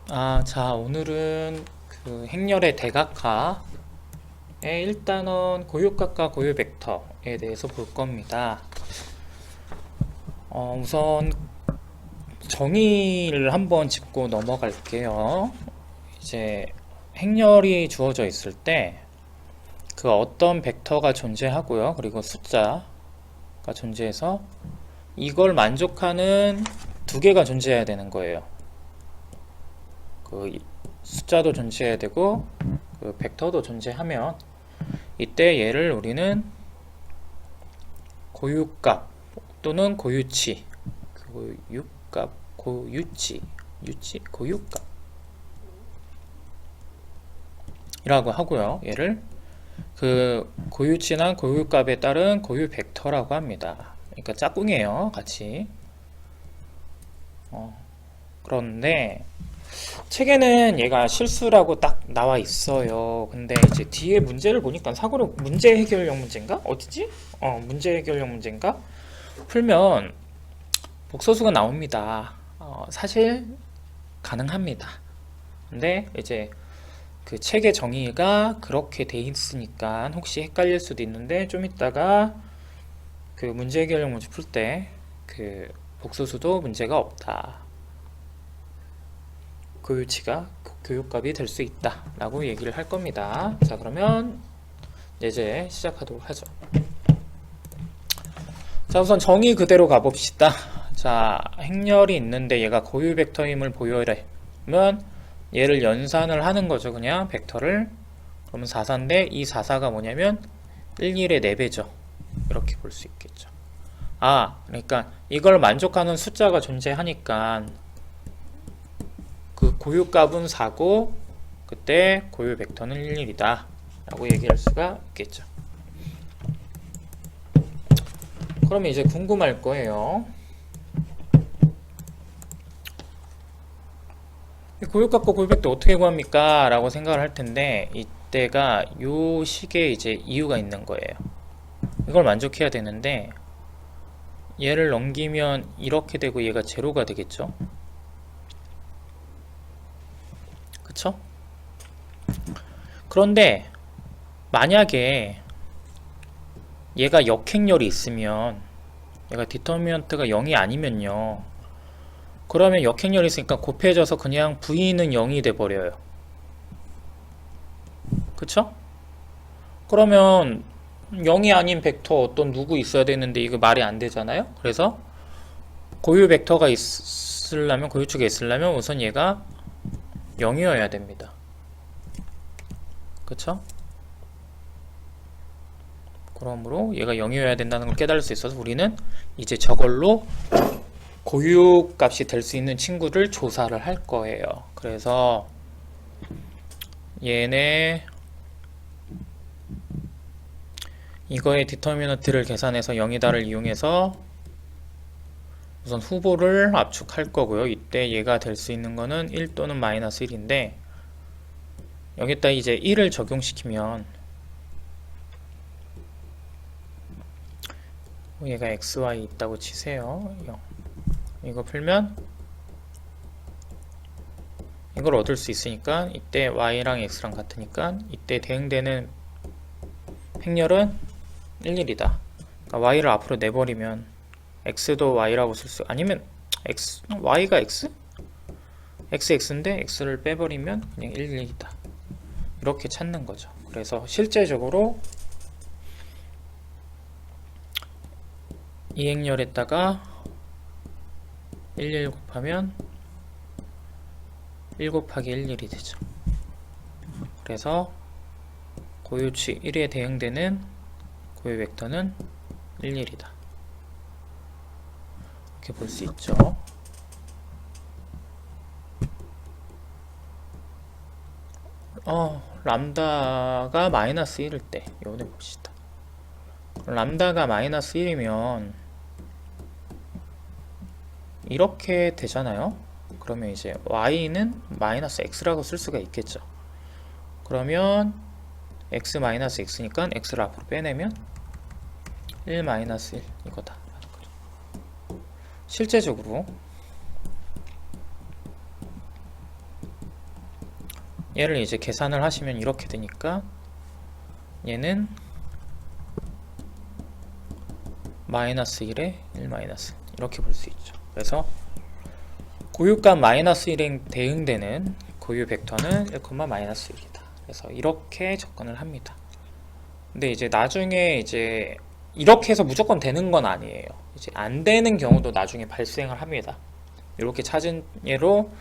자, 오늘은 그 행렬의 대각화의 1단원 고유값과 고유 벡터에 대해서 볼 겁니다. 우선 정의를 한번 짚고 넘어갈게요. 이제 행렬이 주어져 있을 때 그 어떤 벡터가 존재하고요. 그리고 숫자가 존재해서 이걸 만족하는 두 개가 존재해야 되는 거예요. 그 숫자도 존재해야 되고 그 벡터도 존재하면 이때 얘를 우리는 고유값 또는 고유치, 고유값, 고유치, 고유값이라고 하고요. 얘를 그 고유치나 고유값에 따른 고유 벡터라고 합니다. 그러니까 짝꿍이에요, 같이. 그런데 책에는 얘가 실수라고 딱 나와 있어요. 근데 이제 뒤에 문제를 보니까 사고로 문제 해결형 문제인가? 어디지? 문제 해결형 문제인가? 풀면 복소수가 나옵니다. 사실 가능합니다. 근데 이제 그 책의 정의가 그렇게 돼 있으니까 혹시 헷갈릴 수도 있는데 좀 이따가 그 문제 해결형 문제 풀 때 그 복소수도 문제가 없다. 고유치가 교육값이 될 수 있다 라고 얘기를 할 겁니다. 자, 그러면 이제 시작하도록 하죠. 자, 우선 정의 그대로 가봅시다. 자, 행렬이 있는데 얘가 고유 벡터임을 보여주면 얘를 연산을 하는 거죠. 그냥 벡터를. 그러면 4사인데 이 4사가 뭐냐면 11의 4배죠. 이렇게 볼 수 있겠죠. 그러니까 이걸 만족하는 숫자가 존재하니까 그 고유값은 4고 그때 고유 벡터는 11이다 라고 얘기할 수가 있겠죠. 그러면 이제 궁금할 거예요. 고유값과 고유 벡터 어떻게 구합니까? 라고 생각을 할 텐데 이때가 요 식에 이제 이유가 있는 거예요. 이걸 만족해야 되는데 얘를 넘기면 이렇게 되고 얘가 제로가 되겠죠. 그쵸? 그런데 만약에 얘가 역행렬이 있으면 얘가 디터미넌트가 0이 아니면요, 그러면 역행렬이 있으니까 곱해져서 그냥 v는 0이 돼버려요. 그쵸? 그러면 0이 아닌 벡터 어떤 누구 있어야 되는데 이거 말이 안 되잖아요. 그래서 고유 벡터가 있으려면, 고유축에 있으려면 우선 얘가 0이어야 됩니다. 그쵸? 그러므로 얘가 0이어야 된다는 걸 깨달을 수 있어서 우리는 이제 저걸로 고유값이 될 수 있는 친구를 조사를 할 거예요. 그래서 얘네 이거의 디터미넌트를 계산해서 0이다를 이용해서 우선 후보를 압축할 거고요. 이때 얘가 될 수 있는 거는 1 또는 마이너스 1인데 여기다 이제 1을 적용시키면 얘가 xy 있다고 치세요. 이거 풀면 이걸 얻을 수 있으니까 이때 y랑 x랑 같으니까 이때 대응되는 행렬은 11이다. 그러니까 y를 앞으로 내버리면 x도 y라고 쓸 수, 아니면 y가 x? x인데 x를 빼버리면 그냥 11이다. 이렇게 찾는 거죠. 그래서 실제적으로 이 행렬에다가 11 곱하면 1 곱하기 11이 되죠. 그래서 고유치 1에 대응되는 고유 벡터는 11이다. 이렇게 볼 수 있죠. 람다가 마이너스 1일 때 요거 봅시다. 람다가 마이너스 1이면 이렇게 되잖아요. 그러면 이제 y는 마이너스 x라고 쓸 수가 있겠죠. 그러면 x 마이너스 x니까 x를 앞으로 빼내면 1 마이너스 1 이거다. 실제적으로 얘를 이제 계산을 하시면 이렇게 되니까 얘는 마이너스 1에 1 마이너스 이렇게 볼 수 있죠. 그래서 고유값 마이너스 1에 대응되는 고유 벡터는 1, 마이너스 1이다. 그래서 이렇게 접근을 합니다. 근데 이제 나중에 이제 이렇게 해서 무조건 되는 건 아니에요. 이제 안 되는 경우도 나중에 발생을 합니다. 이렇게 찾은 예로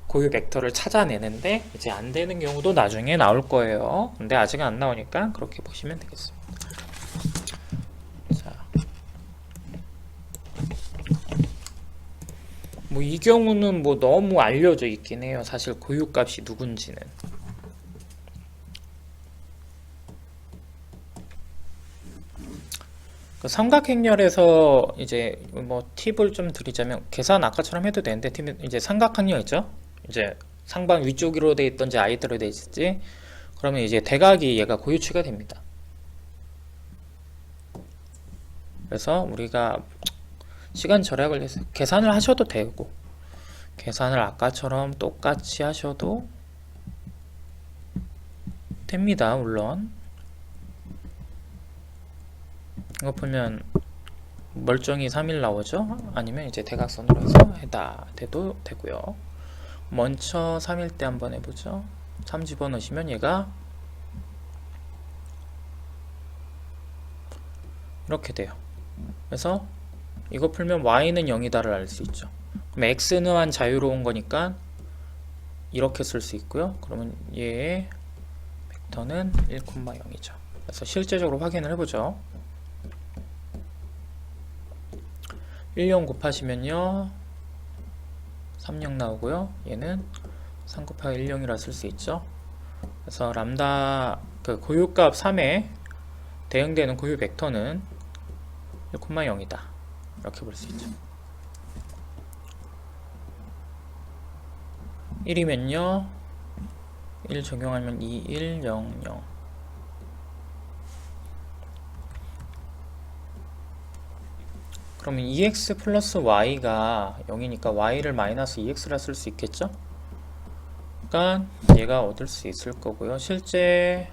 고유 벡터를 찾아내는데 이제 안 되는 경우도 나중에 나올 거예요. 근데 아직은 안 나오니까 그렇게 보시면 되겠습니다. 자, 뭐 이 경우는 뭐 너무 알려져 있긴 해요. 사실 고유값이 누군지는. 그 삼각행렬에서 이제 뭐 팁을 좀 드리자면 계산 아까처럼 해도 되는데 팁은 이제 삼각항렬 있죠? 이제 상방 위쪽으로 돼 있던지 아이대로 돼 있을지 그러면 이제 대각이 얘가 고유치가 됩니다. 그래서 우리가 시간 절약을 해서 계산을 하셔도 되고 계산을 아까처럼 똑같이 하셔도 됩니다. 물론 이거 보면 멀쩡히 3일 나오죠? 아니면 이제 대각선으로 해서 해다 돼도 되고요. 먼저 3일 때 한번 해보죠. 3 집어넣으시면 얘가 이렇게 돼요. 그래서 이거 풀면 y는 0이다를 알 수 있죠. 그럼 x는 자유로운 거니까 이렇게 쓸 수 있고요. 그러면 얘의 벡터는 1, 0이죠. 그래서 실제적으로 확인을 해보죠. 10 곱하시면요 30 나오고요. 얘는 3 곱하기 10이라 쓸 수 있죠. 그래서 람다 그 고유값 3에 대응되는 고유 벡터는 1, 0이다. 이렇게 볼 수 있죠. 1이면요 1 적용하면 2, 1, 0, 0. 그러면 2x 플러스 y가 0이니까 y를 마이너스 2x라 쓸 수 있겠죠? 그러니까 얘가 얻을 수 있을 거고요. 실제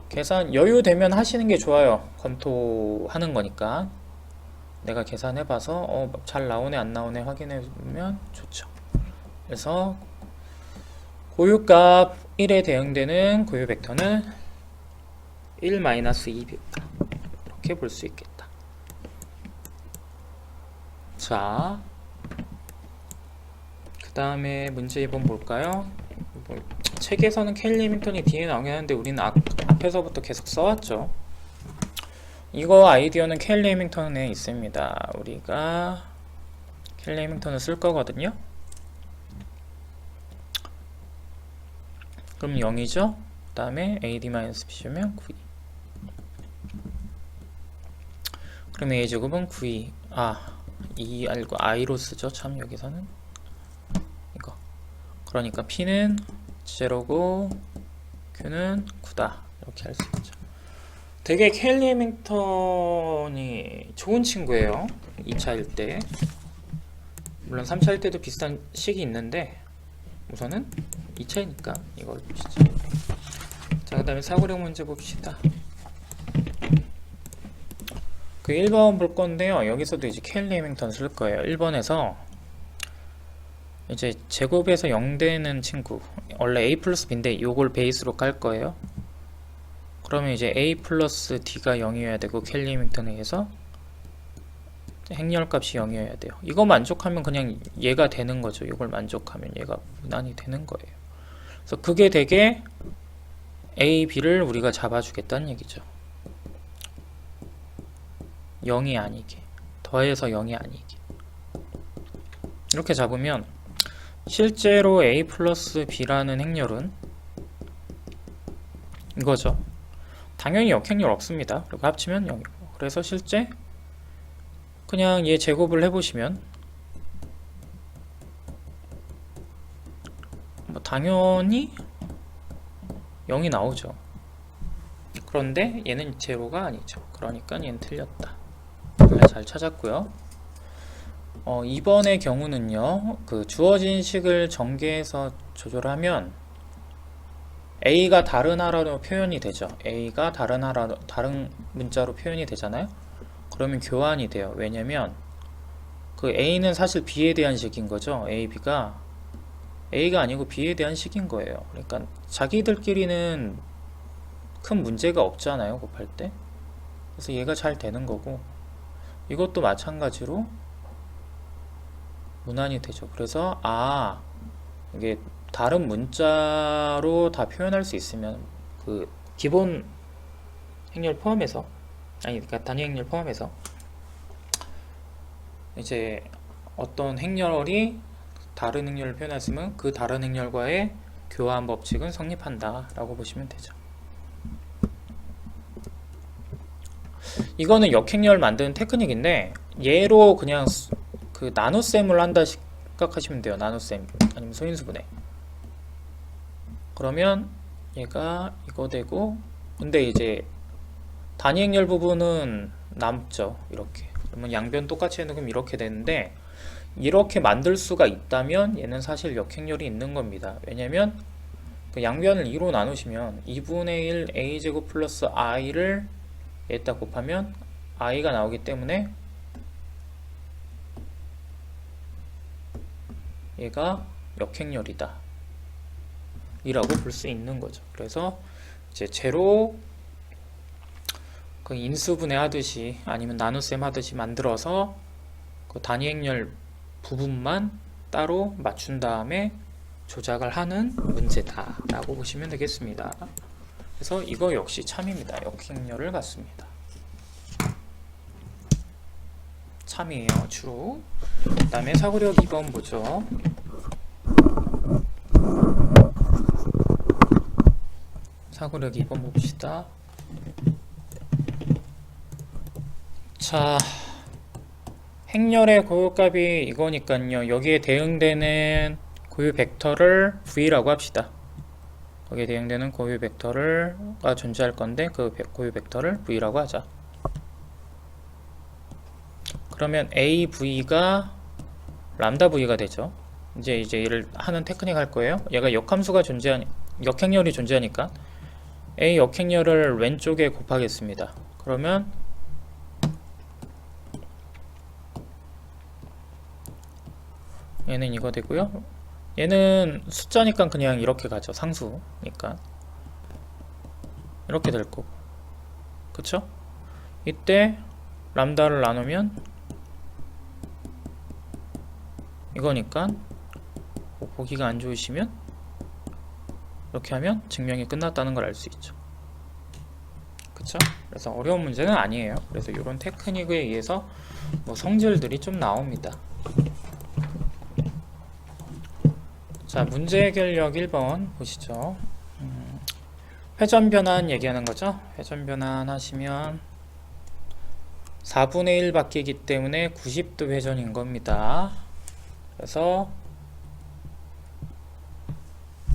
계산 여유되면 하시는 게 좋아요. 검토하는 거니까 내가 계산해봐서 잘 나오네 안 나오네 확인해보면 좋죠. 그래서 고유값 1에 대응되는 고유 벡터는 1 마이너스 2다. 이렇게 볼 수 있겠다. 자, 그 다음에 문제 2번 볼까요? 책에서는 켈리 해밍턴이 뒤에 나오긴 하는데 우리는 앞에서부터 계속 써왔죠. 이거 아이디어는 켈리 해밍턴에 있습니다. 우리가 켈리 해밍턴을 쓸 거거든요. 그럼 0이죠? 그 다음에 AD-B면 9이. 그럼 A제곱은 9이. 이 알고 I로 쓰죠. 참 여기서는 이거. 그러니까 P는 제로고 Q는 9다. 이렇게 할 수 있죠. 되게 켈리 해밍턴이 좋은 친구예요. 2차일 때. 물론 3차일 때도 비슷한 식이 있는데 우선은 2차이니까 이거 보시죠. 자, 그 다음에 사고력 문제 봅시다. 그 1번 볼 건데요. 여기서도 이제 켈리 해밍턴 쓸 거예요. 1번에서 이제 제곱에서 0 되는 친구 원래 a 플러스 b인데 요걸 베이스로 깔 거예요. 그러면 이제 a 플러스 d가 0이어야 되고 켈리 해밍턴에 의해서 행렬값이 0이어야 돼요. 이거 만족하면 그냥 얘가 되는 거죠. 이걸 만족하면 얘가 무난히 되는 거예요. 그래서 그게 되게 a, b를 우리가 잡아주겠다는 얘기죠. 0이 아니게, 더해서 0이 아니게. 이렇게 잡으면 실제로 a 플러스 b라는 행렬은 이거죠. 당연히 역행렬 없습니다. 그리고 합치면 0이고. 그래서 실제 그냥 얘 제곱을 해보시면 뭐 당연히 0이 나오죠. 그런데 얘는 제로가 아니죠. 그러니까 얘는 틀렸다. 잘 찾았고요. 2번의 경우는요, 그 주어진 식을 전개해서 조절하면 A가 다른 하나로 표현이 되죠. A가 다른 문자로 표현이 되잖아요. 그러면 교환이 돼요. 왜냐면 그 A는 사실 B에 대한 식인 거죠. A, B가 A가 아니고 B에 대한 식인 거예요. 그러니까 자기들끼리는 큰 문제가 없잖아요. 곱할 때. 그래서 얘가 잘 되는 거고, 이것도 마찬가지로 무난히 되죠. 그래서 이게 다른 문자로 다 표현할 수 있으면 그 기본 행렬 포함해서, 그러니까 단위 행렬 포함해서 이제 어떤 행렬이 다른 행렬을 표현했으면 그 다른 행렬과의 교환 법칙은 성립한다 라고 보시면 되죠. 이거는 역행렬 만드는 테크닉인데, 얘로 그냥 그 나눗셈을 한다 생각하시면 돼요. 나눗셈 아니면 소인수분해. 그러면 얘가 이거 되고, 근데 이제 단위 행렬 부분은 남죠. 이렇게. 그러면 양변 똑같이 해놓으면 이렇게 되는데, 이렇게 만들 수가 있다면 얘는 사실 역행렬이 있는 겁니다. 왜냐면 그 양변을 2로 나누시면 2분의 1 a제곱 플러스 i를 여기다 곱하면 i가 나오기 때문에 얘가 역행렬이다 이라고 볼 수 있는 거죠. 그래서 이제 제로 그 인수분해 하듯이 아니면 나눗셈 하듯이 만들어서 그 단위 행렬 부분만 따로 맞춘 다음에 조작을 하는 문제다 라고 보시면 되겠습니다. 그래서 이거 역시 참입니다. 역행렬을 갖습니다. 참이에요. 주로. 그 다음에 사고력 2번 보죠. 사고력 2번 봅시다. 자, 행렬의 고유값이 이거니까요. 여기에 대응되는 고유 벡터를 V라고 합시다. 거기에 대응되는 고유 벡터가 존재할 건데 그 고유 벡터를 V라고 하자. 그러면 AV가 람다 V가 되죠. 이제 얘를 하는 테크닉 할 거예요. 얘가 역행렬이 존재하니까 A 역행렬을 왼쪽에 곱하겠습니다. 그러면 얘는 이거 되고요. 얘는 숫자니까 그냥 이렇게 가죠. 상수니까 이렇게 될 거고, 그쵸? 이때 람다를 나누면 이거니까 보기가 안 좋으시면 이렇게 하면 증명이 끝났다는 걸 알 수 있죠. 그쵸? 그래서 어려운 문제는 아니에요. 그래서 이런 테크닉에 의해서 뭐 성질들이 좀 나옵니다. 자, 문제 해결력 1번 보시죠. 회전 변환 얘기하는 거죠. 회전 변환 하시면 4분의 1 바뀌기 때문에 90도 회전인 겁니다. 그래서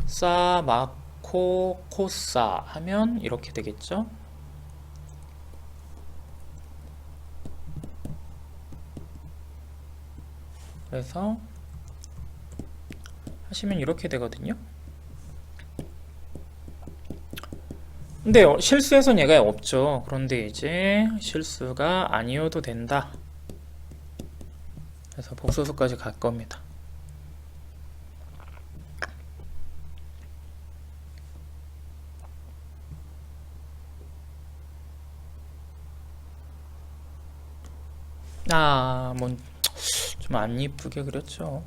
싸, 마코, 코싸 하면 이렇게 되겠죠. 그래서 하시면 이렇게 되거든요. 근데 실수에선 얘가 없죠. 그런데 이제 실수가 아니어도 된다. 그래서 복소수까지 갈 겁니다. 뭐 좀 안 이쁘게 그렸죠.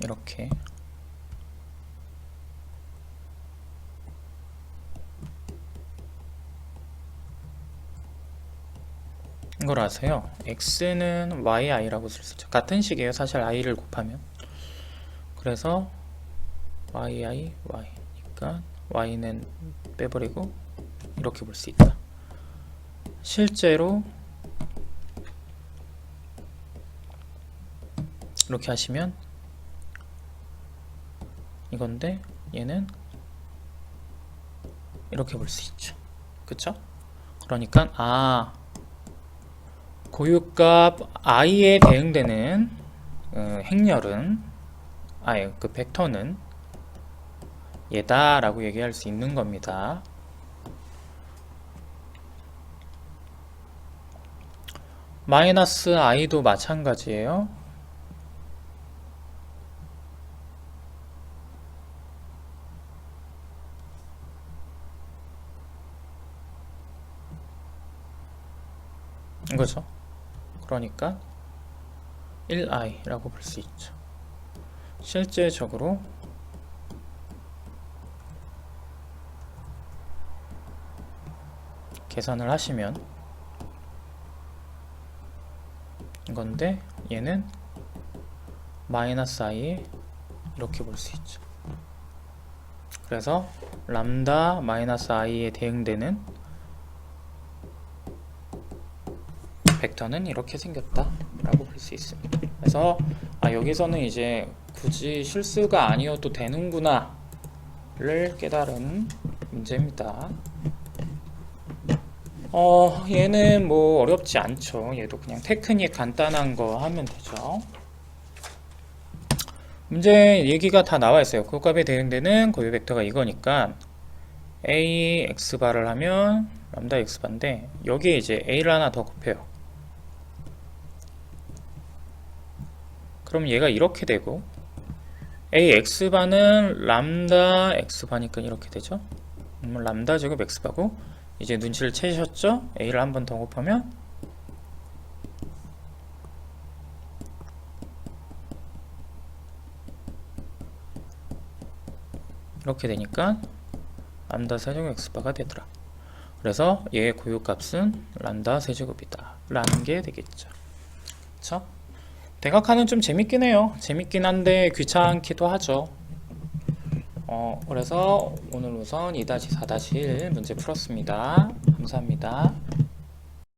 이렇게 이걸 아세요? x는 yi라고 쓸 수 있죠. 같은 식이에요. 사실 i를 곱하면. 그래서 yi, y니까 y는 빼버리고 이렇게 볼 수 있다. 실제로 이렇게 하시면 이건데 얘는 이렇게 볼 수 있죠. 그쵸? 그러니까 고유값 i에 대응되는 행렬은 그 벡터는 얘다 라고 얘기할 수 있는 겁니다. 마이너스 i도 마찬가지예요. 이거죠. 그러니까 1i라고 볼 수 있죠. 실제적으로 계산을 하시면 이건데 얘는 마이너스 i 이렇게 볼 수 있죠. 그래서 람다 마이너스 i에 대응되는 벡터는 이렇게 생겼다 라고 볼 수 있습니다. 그래서 여기서는 이제 굳이 실수가 아니어도 되는구나 를 깨달은 문제입니다. 얘는 뭐 어렵지 않죠. 얘도 그냥 테크닉 간단한 거 하면 되죠. 문제 얘기가 다 나와 있어요. 그 값에 대응되는 고유 벡터가 이거니까 a x바를 하면 람다 x바인데 여기에 이제 a를 하나 더 곱해요. 그럼 얘가 이렇게 되고 a x바는 람다 x바니까 이렇게 되죠. 람다 제곱 x바고 이제 눈치를 채셨죠? a를 한 번 더 곱하면 이렇게 되니까 람다 세제곱 x바가 되더라. 그래서 얘의 고유값은 람다 세제곱이다 라는 게 되겠죠. 그쵸? 대각하는 좀 재밌긴 해요. 재밌긴 한데 귀찮기도 하죠. 그래서 오늘 우선 2-4-1 문제 풀었습니다. 감사합니다.